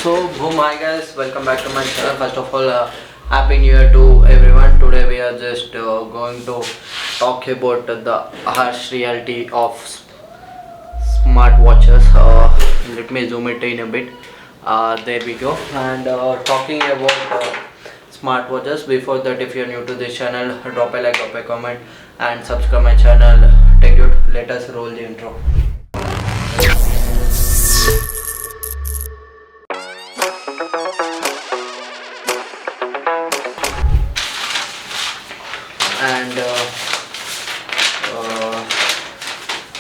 So, boom, hi guys, welcome back to my channel. First of all, happy new year to everyone. Today we are just going to talk about the harsh reality of smartwatches. Let me zoom it in a bit. There we go. And talking about smartwatches. Before that, if you're new to this channel, drop a like, drop a comment, and subscribe my channel. Thank you. Let us roll the intro. And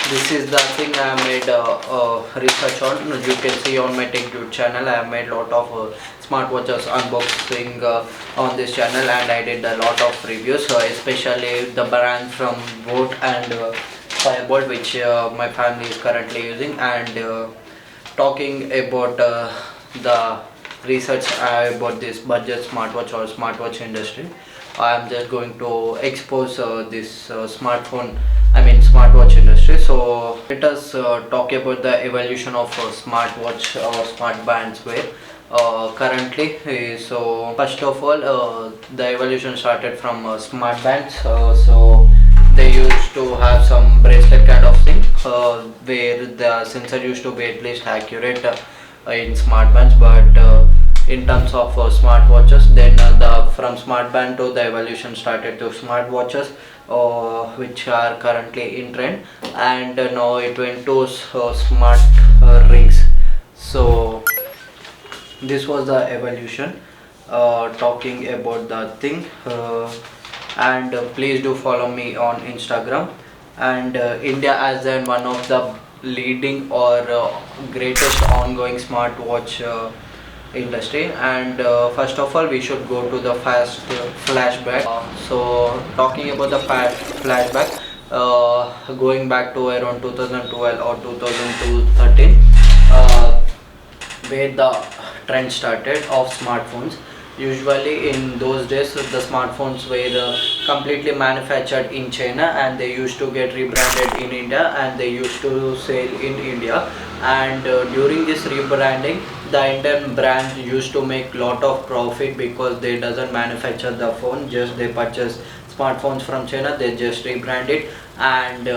this is the thing I made research on. You can see on my TechDude channel I have made lot of smartwatches unboxing on this channel, and I did a lot of reviews, especially the brand from Boat and Firebolt, which my family is currently using, and talking about the research about this budget smartwatch or smartwatch industry. I am just going to expose this smartwatch industry. So let us talk about the evolution of smartwatch or smart bands wear currently. So first of all, the evolution started from smart bands. So they used to have some bracelet kind of thing where the sensor used to be at least accurate in smart bands, but in terms of smartwatches, then from smart band to the evolution started to smartwatches, which are currently in trend, and now it went to smart rings. So this was the evolution, talking about the thing, and please do follow me on Instagram. And India as one of the leading or greatest ongoing smartwatch industry. And first of all, we should go to the fast flashback. So talking about the flashback, going back to around 2012 or 2013, where the trend started of smartphones. Usually in those days the smartphones were completely manufactured in China, and they used to get rebranded in India, and they used to sell in India. And during this rebranding, the Indian brand used to make lot of profit because they doesn't manufacture the phone, just they purchase smartphones from China, they just rebrand it, and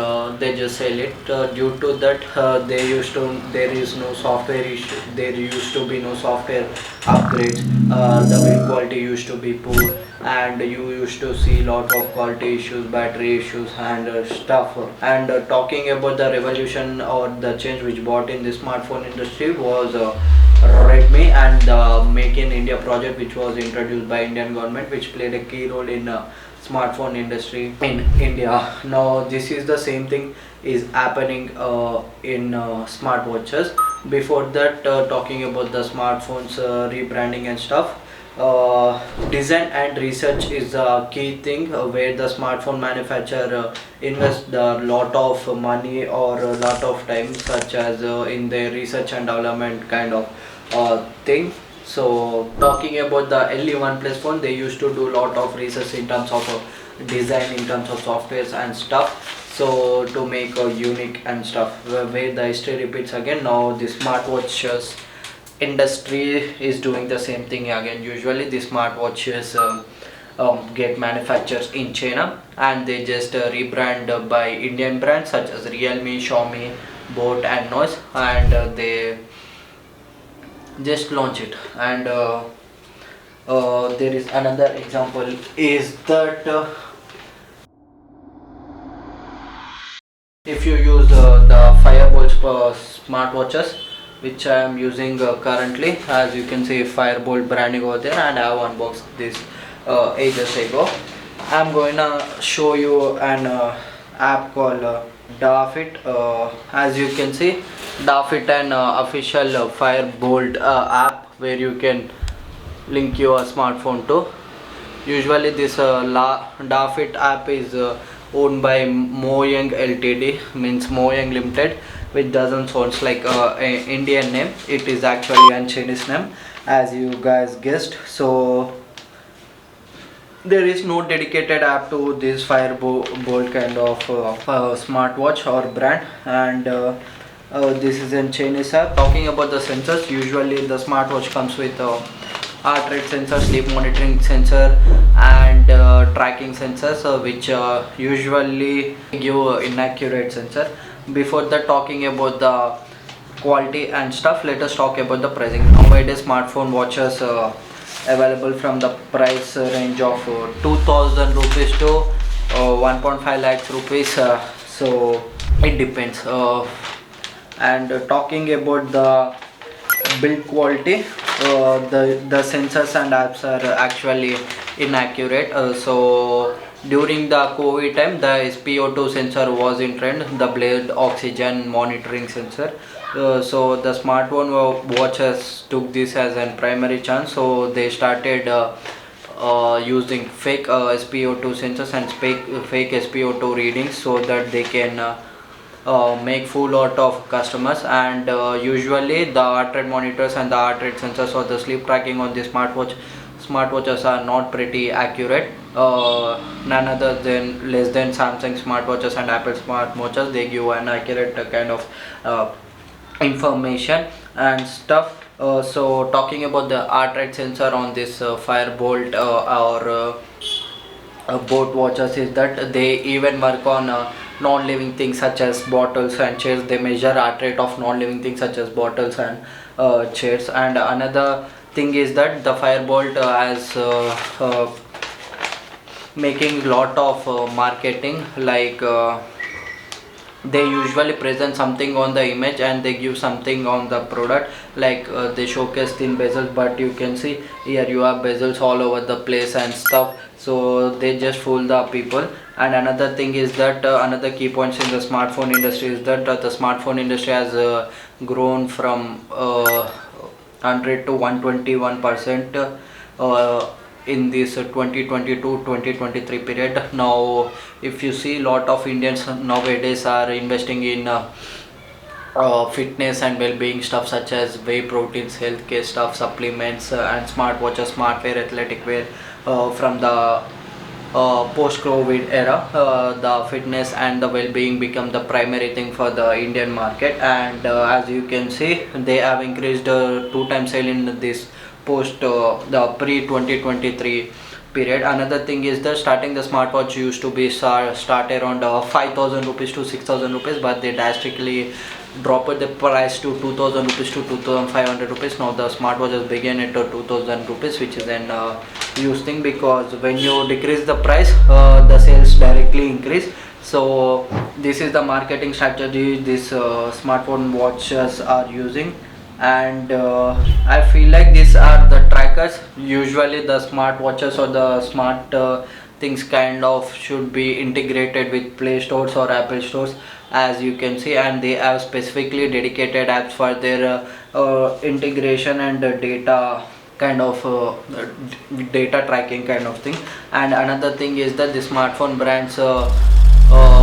they just sell it. Due to that, there is no software issue, there used to be no software upgrades, the build quality used to be poor, and you used to see lot of quality issues, battery issues, and stuff. And talking about the revolution or the change which brought in the smartphone industry was Redmi and the Make in India project, which was introduced by Indian government, which played a key role in smartphone industry in India. Now this is the same thing is happening in smartwatches. Before that, talking about the smartphones rebranding and stuff, design and research is a key thing, where the smartphone manufacturer invest a lot of money or a lot of time, such as in their research and development kind of thing. So talking about the early OnePlus phone, they used to do lot of research in terms of design, in terms of softwares and stuff, so to make a unique and stuff, where the history repeats again. Now the smartwatches industry is doing the same thing again. Usually the smartwatches get manufactured in China, and they just rebrand by Indian brands such as Realme, Xiaomi, Boat and Noise, and they just launch it. And there is another example is that if you use the Firebolt smartwatches, which I am using currently, as you can see Firebolt branding over there, and I have unboxed this ages ago. I'm going to show you an app called Dafit. As you can see, Dafit an official Firebolt app, where you can link your smartphone to. Usually this Dafit app is owned by Moyang Ltd, means Moyang Limited, which doesn't sound like a Indian name. It is actually a Chinese name, as you guys guessed. So there is no dedicated app to this Firebolt kind of smartwatch or brand. And This is in Chinese app. Talking about the sensors, usually the smartwatch comes with heart rate sensor, sleep monitoring sensor, and tracking sensors, which usually give inaccurate sensor. Before that, talking about the quality and stuff, let us talk about the pricing. Nowadays smartphone watches available from the price range of 2000 rupees to 1.5 lakhs rupees, so it depends. And talking about the build quality, the sensors and apps are actually inaccurate. So during the COVID time, the SpO2 sensor was in trend, the blade oxygen monitoring sensor. So the smartphone watches took this as a primary chance, so they started using fake SpO2 sensors and fake SpO2 readings, so that they can make full lot of customers. And usually the heart rate monitors and the heart rate sensors or the sleep tracking on the smartwatches are not pretty accurate. None other than less than Samsung smartwatches and Apple smartwatches, they give an accurate kind of information and stuff. So talking about the heart rate sensor on this Firebolt or boat watches, is that they even work on non-living things such as bottles and chairs. They measure heart rate of non-living things such as bottles and chairs. And another thing is that the Firebolt has making lot of marketing, like they usually present something on the image and they give something on the product, like they showcase thin bezels, but you can see here you have bezels all over the place and stuff, so they just fool the people. And another thing is that another key points in the smartphone industry is that the smartphone industry has grown from 100 to 121% in this 2022-2023 period. Now if you see, lot of Indians nowadays are investing in fitness and well-being stuff such as whey proteins, healthcare stuff, supplements, and smartwatches, smartwear, athletic wear. From the post-COVID era, the fitness and the well-being become the primary thing for the Indian market. And as you can see, they have increased 2 times sale in this post the pre-2023 period. Another thing is that starting the smartwatch used to be start around 5000 rupees to 6000 rupees, but they drastically dropped the price to 2000 rupees to 2500 rupees. Now the smartwatches begin at 2000 rupees, which is an used thing, because when you decrease the price, the sales directly increase. So this is the marketing strategy these smartphone watches are using. And I feel like these are the trackers. Usually the smartwatches or the smart things kind of should be integrated with Play Stores or Apple Stores, as you can see, and they have specifically dedicated apps for their integration and data kind of data tracking kind of thing. And another thing is that the smartphone brands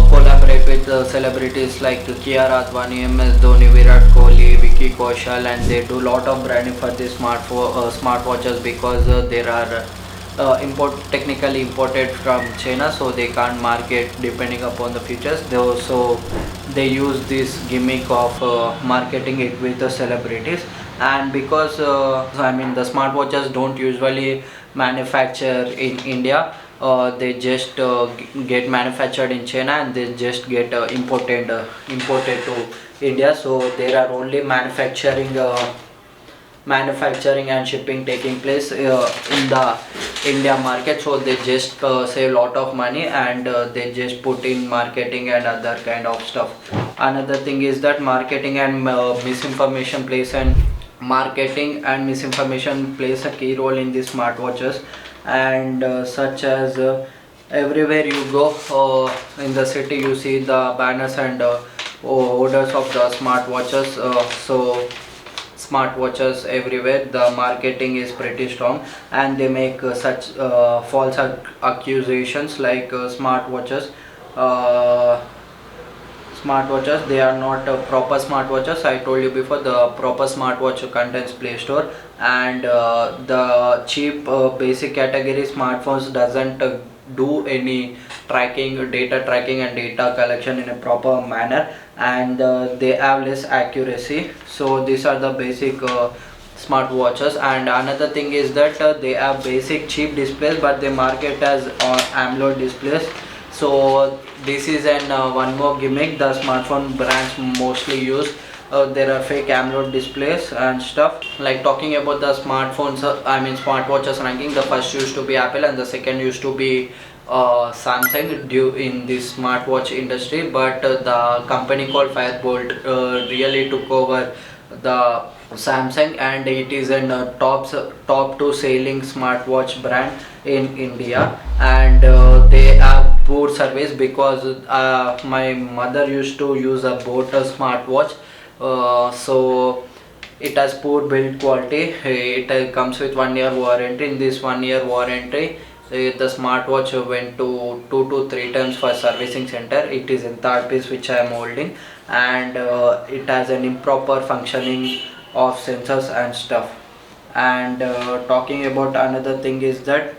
collaborate with celebrities like Kiara Advani, MS Dhoni, Virat Kohli, Vicky Kaushal, and they do lot of branding for the smartwatches, because there are technically imported from China, so they can't market depending upon the features. They use this gimmick of marketing it with the celebrities. And because I mean, the smartwatches don't usually manufacture in India, they just get manufactured in China and they just get imported to India. So there are only manufacturing and shipping taking place in the India market, so they just save a lot of money, and they just put in marketing and other kind of stuff. Another thing is that marketing and misinformation plays a key role in these smartwatches. And such as everywhere you go in the city, you see the banners and orders of the smartwatches. So smartwatches everywhere, the marketing is pretty strong, and they make such false accusations like smartwatches, they are not proper smartwatches. I told you before, the proper smartwatch contains Play Store, and the cheap basic category smartphones doesn't do any data tracking and data collection in a proper manner. and they have less accuracy. So these are the basic smartwatches. And another thing is that they have basic cheap displays, but they market as AMOLED displays. So this is an one more gimmick the smartphone brands mostly use. There are fake AMOLED displays and stuff. Like talking about the smartphones, smartwatches ranking, the first used to be Apple and the second used to be Samsung due in this smartwatch industry. But the company called Firebolt really took over the Samsung, and it is an top two selling smartwatch brand in India. And they have poor service because my mother used to use a Boat smartwatch. So it has poor build quality. It comes with 1 year warranty. In this 1 year warranty, the smartwatch went to 2 to 3 times for servicing center. It is in third piece which I am holding, and it has an improper functioning of sensors and stuff. And talking about another thing is that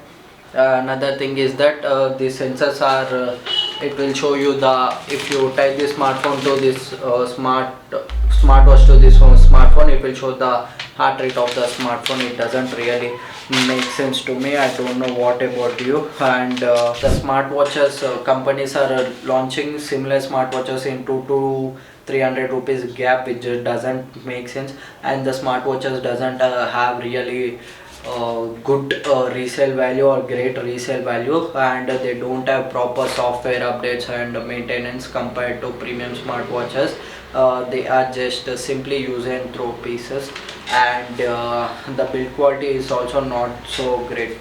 the sensors are it will show you the, if you tie the smartphone to this smartwatch to this smartphone, it will show the heart rate of the smartphone. It doesn't really make sense to me. I don't know what about you. And the smartwatches companies are launching similar smartwatches in 2 to 300 rupees gap, which just doesn't make sense. And the smartwatches doesn't have really good resale value or great resale value, and they don't have proper software updates and maintenance compared to premium smartwatches. They are just simply use and throw pieces, and the build quality is also not so great.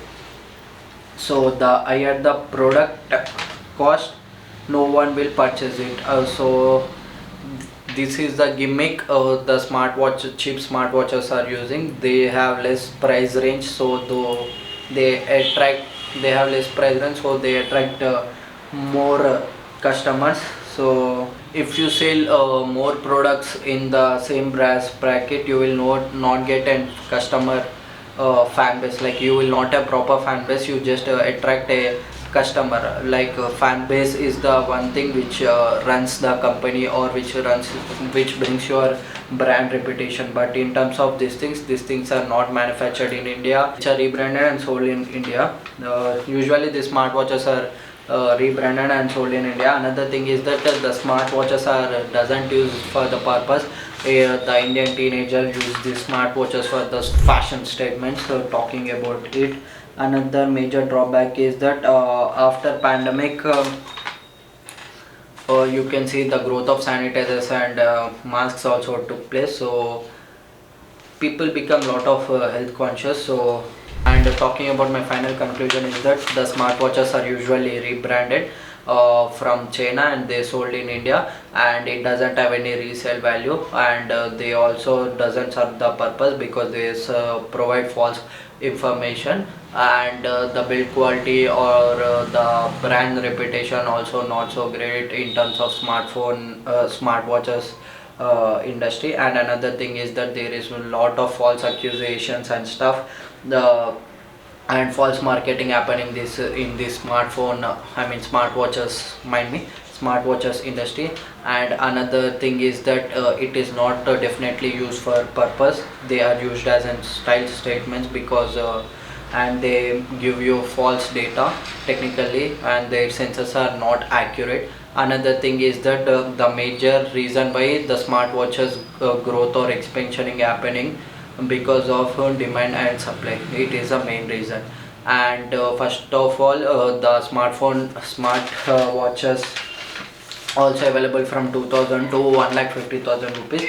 So the higher the product cost, no one will purchase it. So this is the gimmick the cheap smartwatches are using. They have less price range, so though they attract they have less price range, so they attract more customers. So if you sell more products in the same price bracket, you will not get a customer fan base. Like you will not have proper fan base, you just attract a customer. Like fan base is the one thing which runs the company, or which brings your brand reputation. But in terms of these things are not manufactured in India, which are rebranded and sold in India. Usually the smartwatches are rebranded and sold in India. Another thing is that the smartwatches are doesn't use for the purpose. The Indian teenager use these smartwatches for the fashion statements. So talking about it, another major drawback is that after pandemic, you can see the growth of sanitizers and masks also took place. So people become lot of health conscious. So, and talking about my final conclusion is that the smartwatches are usually rebranded from China and they sold in India, and it doesn't have any resale value, and they also doesn't serve the purpose because they provide false information. And the build quality or the brand reputation also not so great in terms of smartwatches industry. And another thing is that there is a lot of false accusations and stuff, the and false marketing happening this in this smartwatches industry. And another thing is that it is not definitely used for purpose. They are used as in style statements because and they give you false data technically, and their sensors are not accurate. Another thing is that the major reason why the smartwatches growth or expansion happening because of demand and supply. It is a main reason. And first of all, the smart watches also available from 2000 to 1,50,000 rupees.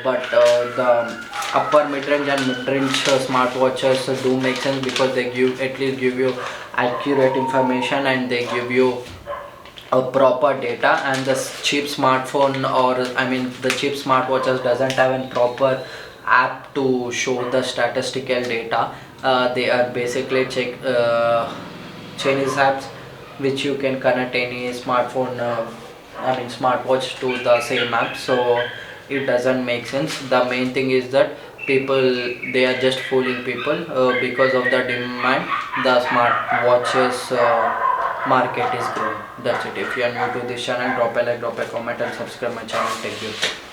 But the upper mid-range and mid-range smartwatches do make sense because they give you accurate information, and they give you a proper data. And the cheap smartphone, or the cheap smartwatches doesn't have a proper app to show the statistical data. They are basically Chinese apps which you can connect any smartwatch to the same app. So it doesn't make sense. The main thing is that people, they are just fooling people because of the demand. The smartwatches market is growing. That's it. If you are new to this channel, drop a like, drop a comment and subscribe my channel. Take care.